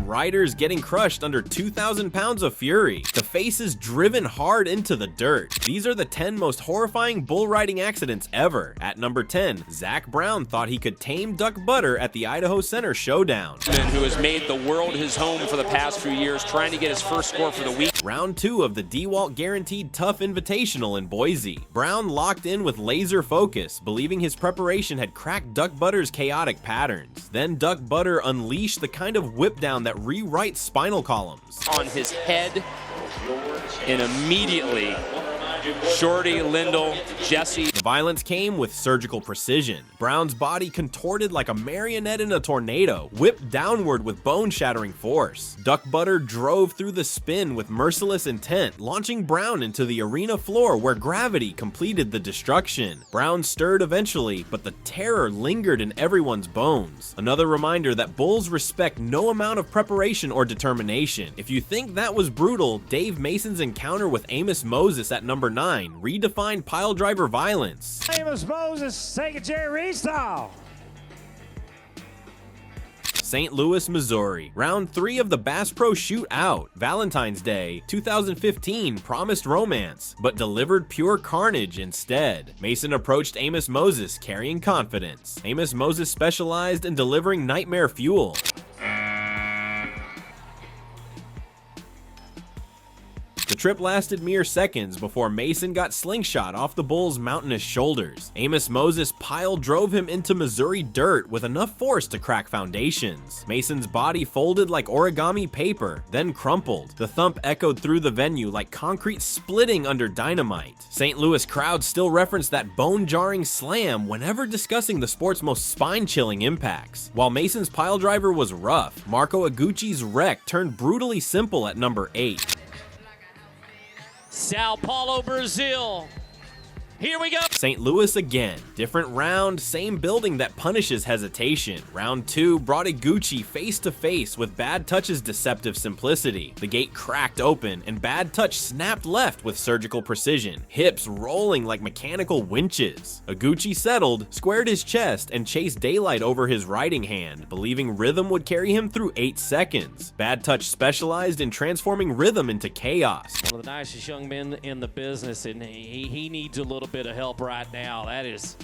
riders getting crushed under 2,000 pounds of fury. The face is driven hard into the dirt. These are the 10 most horrifying bull riding accidents ever. At number 10, Zach Brown thought he could tame Duck Butter at the Idaho Center Showdown. Who has made the world his home for the past few years, trying to get his first score for the week. Round 2 of the DeWalt Guaranteed Tough Invitational in Boise. Brown locked in with laser focus, believing his preparation had cracked Duck Butter's chaotic patterns. Then Duck Butter unleashed the kind of whip down that rewrites spinal columns. On his head, and immediately Shorty, Lindell, Jesse. The violence came with surgical precision. Brown's body contorted like a marionette in a tornado, whipped downward with bone-shattering force. Duck Butter drove through the spin with merciless intent, launching Brown into the arena floor where gravity completed the destruction. Brown stirred eventually, but the terror lingered in everyone's bones. Another reminder that bulls respect no amount of preparation or determination. If you think that was brutal, Dave Mason's encounter with Amos Moses at number 9 redefined piledriver violence. Amos Moses, take a Jerry Reed style. St. Louis, Missouri. Round 3 of the Bass Pro Shootout. Valentine's Day 2015 promised romance, but delivered pure carnage instead. Mason approached Amos Moses carrying confidence. Amos Moses specialized in delivering nightmare fuel. The trip lasted mere seconds before Mason got slingshot off the bull's mountainous shoulders. Amos Moses pile drove him into Missouri dirt with enough force to crack foundations. Mason's body folded like origami paper, then crumpled. The thump echoed through the venue like concrete splitting under dynamite. St. Louis crowds still reference that bone-jarring slam whenever discussing the sport's most spine-chilling impacts. While Mason's piledriver was rough, Marco Iguchi's wreck turned brutally simple at number 8. Sao Paulo, Brazil. Here we go. St. Louis again. Different round, same building that punishes hesitation. Round 2 brought Iguchi face to face with Bad Touch's deceptive simplicity. The gate cracked open and Bad Touch snapped left with surgical precision, hips rolling like mechanical winches. Iguchi settled, squared his chest, and chased daylight over his riding hand, believing rhythm would carry him through 8 seconds. Bad Touch specialized in transforming rhythm into chaos. One of the nicest young men in the business, and he needs a little bit of help right now. That is.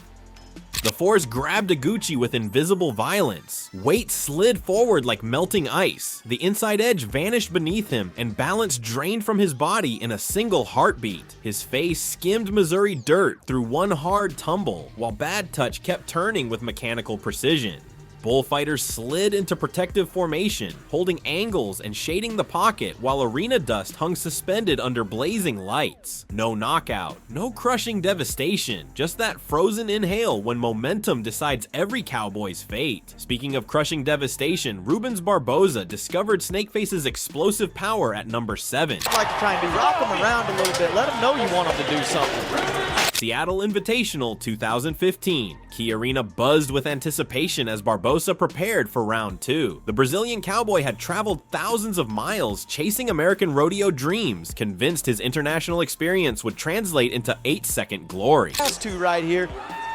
The force grabbed Iguchi with invisible violence. Weight slid forward like melting ice. The inside edge vanished beneath him, and balance drained from his body in a single heartbeat. His face skimmed Missouri dirt through one hard tumble, while Bad Touch kept turning with mechanical precision. Bullfighters slid into protective formation, holding angles and shading the pocket while arena dust hung suspended under blazing lights. No knockout, no crushing devastation, just that frozen inhale when momentum decides every cowboy's fate. Speaking of crushing devastation, Rubens Barboza discovered Snakeface's explosive power at number 7. I'd like to try and rock them around a little bit, let them know you want them to do something. Seattle Invitational 2015. Key Arena buzzed with anticipation as Barbosa prepared for round 2. The Brazilian cowboy had traveled thousands of miles chasing American rodeo dreams, convinced his international experience would translate into 8-second glory. Has to right here,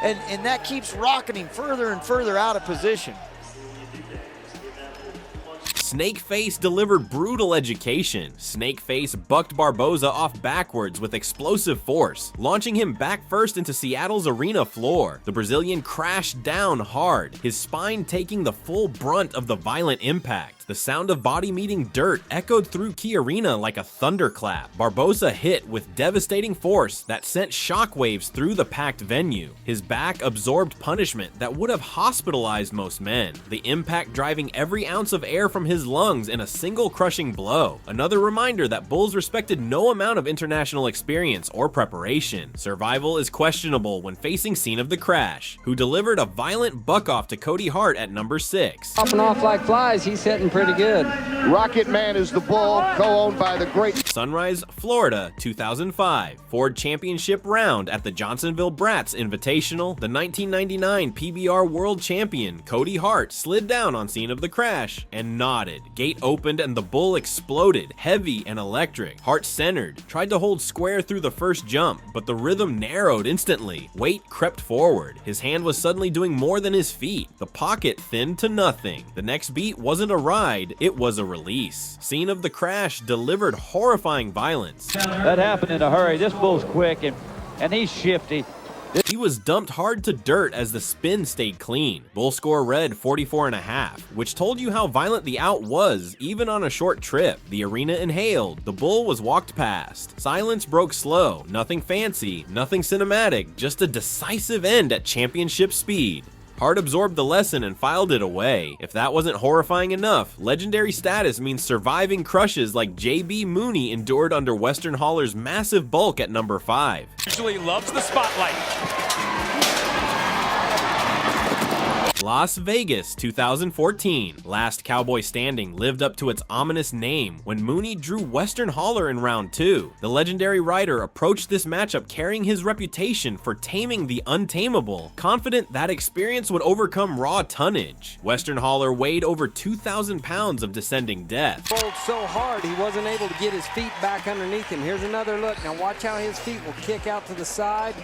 and that keeps rocking him further and further out of position. Snakeface delivered brutal education. Snakeface bucked Barboza off backwards with explosive force, launching him back first into Seattle's arena floor. The Brazilian crashed down hard, his spine taking the full brunt of the violent impact. The sound of body meeting dirt echoed through Key Arena like a thunderclap. Barboza hit with devastating force that sent shockwaves through the packed venue. His back absorbed punishment that would have hospitalized most men, the impact driving every ounce of air from his lungs in a single crushing blow. Another reminder that bulls respected no amount of international experience or preparation. Survival is questionable when facing scene of the crash, who delivered a violent buck-off to Cody Hart at number 6. Popping off like flies, he's hitting pretty good. Rocket Man is the bull, co-owned by the great Sunrise, Florida, 2005. Ford Championship round at the Johnsonville Brats Invitational. The 1999 PBR World Champion, Cody Hart, slid down on scene of the crash and nodded. Gate opened and the bull exploded, heavy and electric. Hart centered, tried to hold square through the first jump, but the rhythm narrowed instantly. Weight crept forward. His hand was suddenly doing more than his feet. The pocket thinned to nothing. The next beat wasn't a ride. ride, it was a release. Scene of the crash delivered horrifying violence. That happened in a hurry. This bull's quick and he's shifty. He was dumped hard to dirt as the spin stayed clean. Bull score read 44.5, which told you how violent the out was, even on a short trip. The arena inhaled. The bull was walked past. Silence broke slow. Nothing fancy, nothing cinematic, just a decisive end at championship speed. Hart absorbed the lesson and filed it away. If that wasn't horrifying enough, legendary status means surviving crushes like J.B. Mooney endured under Western Hauler's massive bulk at number 5. Usually loves the spotlight. Las Vegas 2014. Last cowboy standing lived up to its ominous name when Mooney drew Western Hauler in round 2. The legendary rider approached this matchup carrying his reputation for taming the untamable, confident that experience would overcome raw tonnage. Western Hauler weighed over 2,000 pounds of descending death. Rolled so hard he wasn't able to get his feet back underneath him. Here's another look. Now watch how his feet will kick out to the side,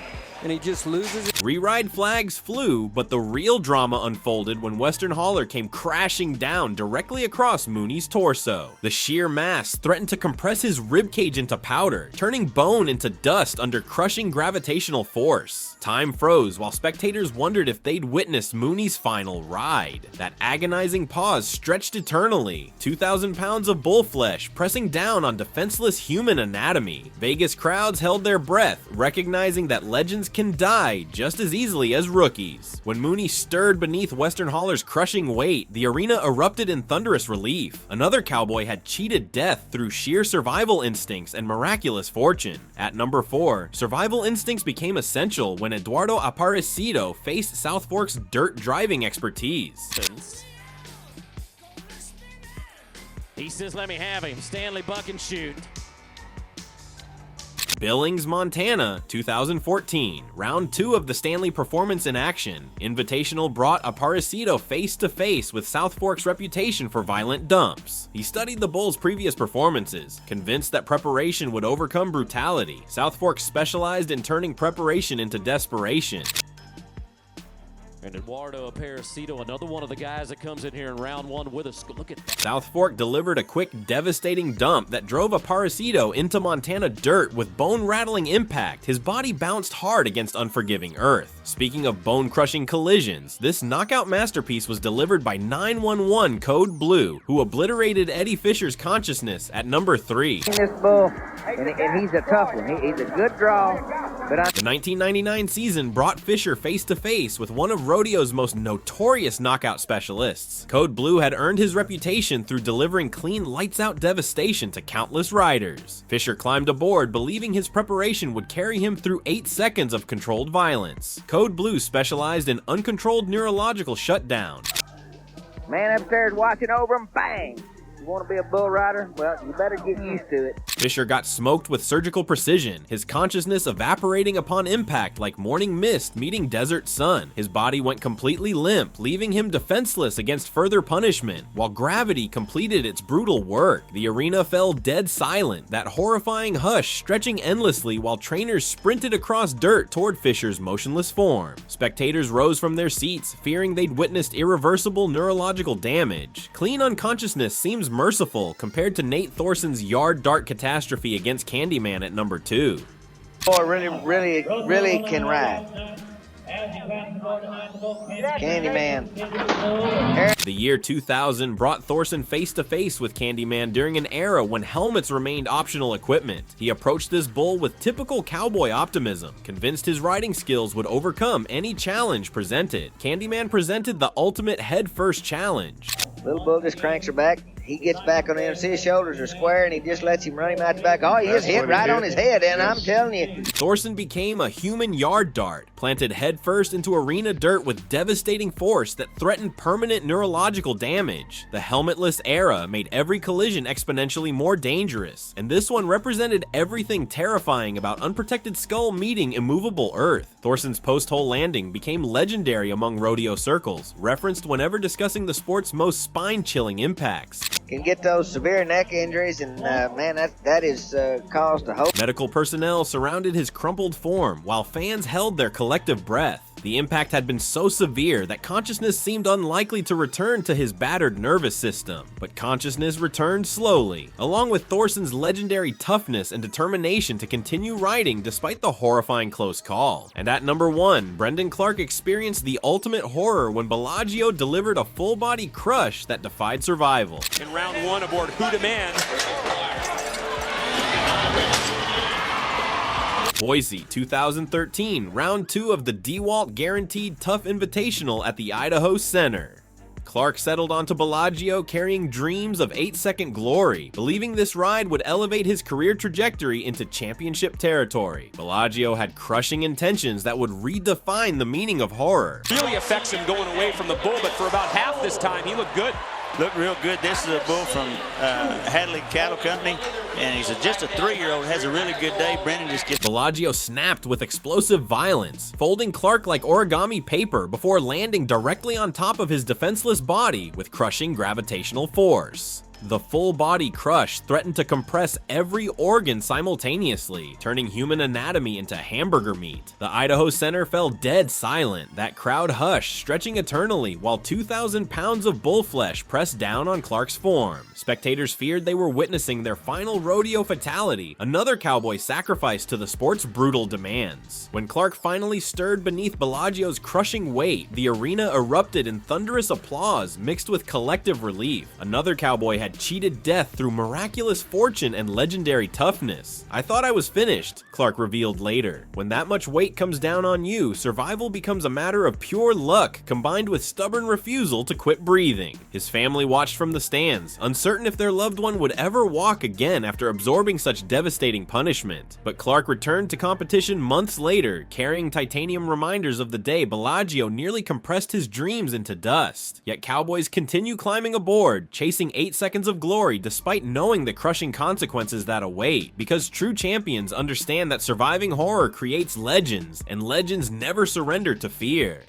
and he just loses it. Re-ride flags flew, but the real drama unfolded when Western Hauler came crashing down directly across Mooney's torso. The sheer mass threatened to compress his ribcage into powder, turning bone into dust under crushing gravitational force. Time froze while spectators wondered if they'd witnessed Mooney's final ride. That agonizing pause stretched eternally. 2,000 pounds of bull flesh pressing down on defenseless human anatomy. Vegas crowds held their breath, recognizing that legends can die just as easily as rookies. When Mooney stirred beneath Western Hauler's crushing weight, the arena erupted in thunderous relief. Another cowboy had cheated death through sheer survival instincts and miraculous fortune. At number 4, survival instincts became essential when Eduardo Aparecido faced South Fork's dirt driving expertise. He says, let me have him. Stanley buck and shoot. Billings, Montana, 2014. Round 2 of the Stanley Performance in Action. Invitational brought Aparecido face to face with South Fork's reputation for violent dumps. He studied the bull's previous performances, convinced that preparation would overcome brutality. South Fork specialized in turning preparation into desperation. And Eduardo Aparecido, another one of the guys that comes in here in round 1 with us. Look at that. South Fork delivered a quick, devastating dump that drove Aparecido into Montana dirt with bone-rattling impact. His body bounced hard against unforgiving earth. Speaking of bone-crushing collisions, this knockout masterpiece was delivered by 911 Code Blue, who obliterated Eddie Fisher's consciousness at number 3. This bull, and he's a tough one. He's a good draw, but The 1999 season brought Fisher face-to-face with one of Rodeo's most notorious knockout specialists. Code Blue had earned his reputation through delivering clean lights-out devastation to countless riders. Fisher climbed aboard, believing his preparation would carry him through 8 seconds of controlled violence. Code Blue specialized in uncontrolled neurological shutdown. man upstairs watching over him, bang! You want to be a bull rider? Well, you better get used to it. Fisher got smoked with surgical precision, his consciousness evaporating upon impact like morning mist meeting desert sun. His body went completely limp, leaving him defenseless against further punishment. While gravity completed its brutal work, the arena fell dead silent, that horrifying hush stretching endlessly while trainers sprinted across dirt toward Fisher's motionless form. Spectators rose from their seats, fearing they'd witnessed irreversible neurological damage. Clean unconsciousness seems merciful compared to Nate Thorson's yard dart catastrophe against Candyman at number 2. Boy, really can ride. Candyman. The year 2000 brought Thorson face to face with Candyman during an era when helmets remained optional equipment. He approached this bull with typical cowboy optimism, convinced his riding skills would overcome any challenge presented. Candyman presented the ultimate head-first challenge. Little bull just cranks her back. He gets back on the end. See his shoulders are square, and he just lets him run him out the back. Oh, he just hit right on his head, and I'm telling you. Thorson became a human yard dart, planted headfirst into arena dirt with devastating force that threatened permanent neurological damage. The helmetless era made every collision exponentially more dangerous, and this one represented everything terrifying about unprotected skull meeting immovable earth. Thorson's post-hole landing became legendary among rodeo circles, referenced whenever discussing the sport's most spine-chilling impacts. Can get those severe neck injuries, and man, that is cause to hope. Medical personnel surrounded his crumpled form, while fans held their collective breath. The impact had been so severe that consciousness seemed unlikely to return to his battered nervous system, but consciousness returned slowly, along with Thorson's legendary toughness and determination to continue riding despite the horrifying close call. And at number 1, Brendan Clark experienced the ultimate horror when Bellagio delivered a full-body crush that defied survival. In round 1 aboard Who Demand. Boise, 2013, round 2 of the DeWalt Guaranteed Tough Invitational at the Idaho Center. Clark settled onto Bellagio carrying dreams of 8-second glory, believing this ride would elevate his career trajectory into championship territory. Bellagio had crushing intentions that would redefine the meaning of horror. Really affects him going away from the bull, but for about half this time, he looked good. Looked real good. This is a bull from Hadley Cattle Company, and he's just a 3-year-old. Has a really good day. Brendan just gets... Bellagio snapped with explosive violence, folding Clark like origami paper before landing directly on top of his defenseless body with crushing gravitational force. The full-body crush threatened to compress every organ simultaneously, turning human anatomy into hamburger meat. The Idaho Center fell dead silent, that crowd hushed, stretching eternally, while 2,000 pounds of bull flesh pressed down on Clark's form. Spectators feared they were witnessing their final rodeo fatality, another cowboy sacrificed to the sport's brutal demands. When Clark finally stirred beneath Bellagio's crushing weight, the arena erupted in thunderous applause mixed with collective relief. Another cowboy had cheated death through miraculous fortune and legendary toughness. "I thought I was finished," Clark revealed later. When that much weight comes down on you, survival becomes a matter of pure luck combined with stubborn refusal to quit breathing. His family watched from the stands, uncertain if their loved one would ever walk again after absorbing such devastating punishment. But Clark returned to competition months later, carrying titanium reminders of the day Bellagio nearly compressed his dreams into dust. Yet cowboys continue climbing aboard, chasing 8 seconds of glory despite knowing the crushing consequences that await, because true champions understand that surviving horror creates legends, and legends never surrender to fear.